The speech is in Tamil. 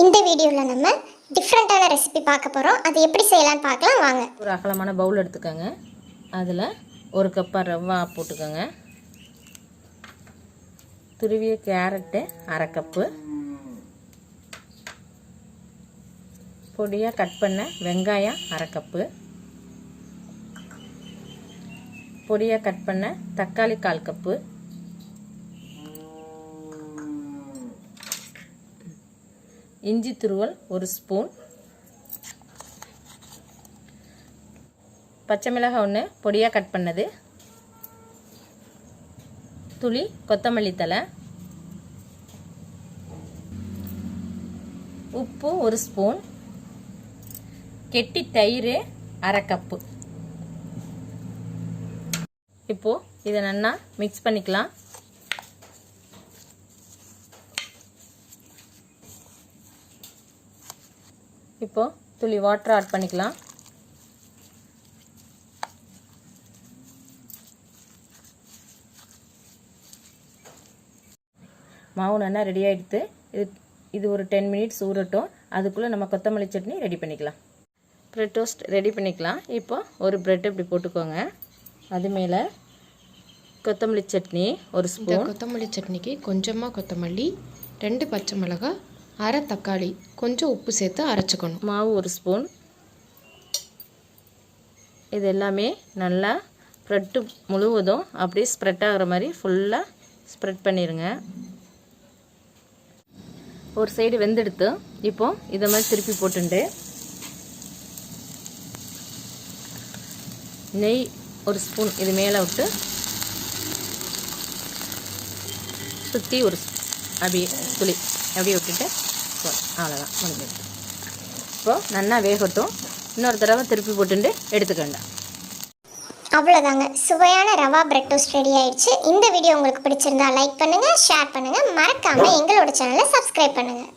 இந்த வீடியோவில் நம்ம டிஃப்ரெண்ட்டான ரெசிபி பார்க்க போகிறோம். அது எப்படி செய்யலான்னு பார்க்கலாம் வாங்க. ஒரு அகலமான பவுல் எடுத்துக்கோங்க. அதில் ஒரு கப்பாக ரவா போட்டுக்கோங்க. துருவிய கேரட்டு அரை கப்பு, பொடியாக கட் பண்ண வெங்காயம் அரை கப்பு, பொடியாக கட் பண்ண தக்காளி 1/4 கப்பு, இஞ்சி துருவல் 1 ஸ்பூன், பச்சை மிளகாய் 1 பொடியாக கட் பண்ணது, துளி கொத்தமல்லி தழை, உப்பு 1 ஸ்பூன், கெட்டி தயிர் அரை கப்பு. இப்போது இதை நல்லா மிக்ஸ் பண்ணிக்கலாம். இப்போது துளி வாட்டர் ஆட் பண்ணிக்கலாம். மாவு நல்லா ரெடி ஆகிடுது. இது ஒரு 10 மினிட்ஸ் ஊறட்டும். அதுக்குள்ளே நம்ம கொத்தமல்லி சட்னி ரெடி பண்ணிக்கலாம். ப்ரெட் டோஸ்ட் ரெடி பண்ணிக்கலாம். இப்போ ஒரு ப்ரெட் இப்படி போட்டுக்கோங்க. அது மேலே கொத்தமல்லி சட்னி 1 ஸ்பூன். கொத்தமல்லி சட்னிக்கு கொஞ்சமாக கொத்தமல்லி, 2 பச்சை மிளகாய், அரை தக்காளி, கொஞ்சம் உப்பு சேர்த்து அரைச்சிக்கணும். மாவு 1 ஸ்பூன். இது எல்லாமே நல்லா ப்ரெட்டு முழுவதும் அப்படியே ஸ்ப்ரெட் ஆகிற மாதிரி ஃபுல்லாக ஸ்ப்ரெட் பண்ணிடுங்க. ஒரு சைடு வெந்தெடுத்து இப்போது இதை மாதிரி திருப்பி போட்டுண்டு நெய் 1 ஸ்பூன் இது மேலே விட்டு சுற்றி ஒரு அப்படியே துளி அப்படியே விட்டுட்டு அவ்வளோதான் முடிஞ்சிடுது. இப்போது நல்லா வேகட்டும். இன்னொரு தடவை திருப்பி போட்டுட்டு எடுத்துக்கோங்க. அவ்வளோதாங்க, சுவையான ரவா பிரெட் டோஸ்ட் ரெடி ஆயிடுச்சு. இந்த வீடியோ உங்களுக்கு பிடிச்சிருந்தா லைக் பண்ணுங்கள், ஷேர் பண்ணுங்கள், மறக்காமல் எங்களோட சேனலை சப்ஸ்கிரைப் பண்ணுங்கள்.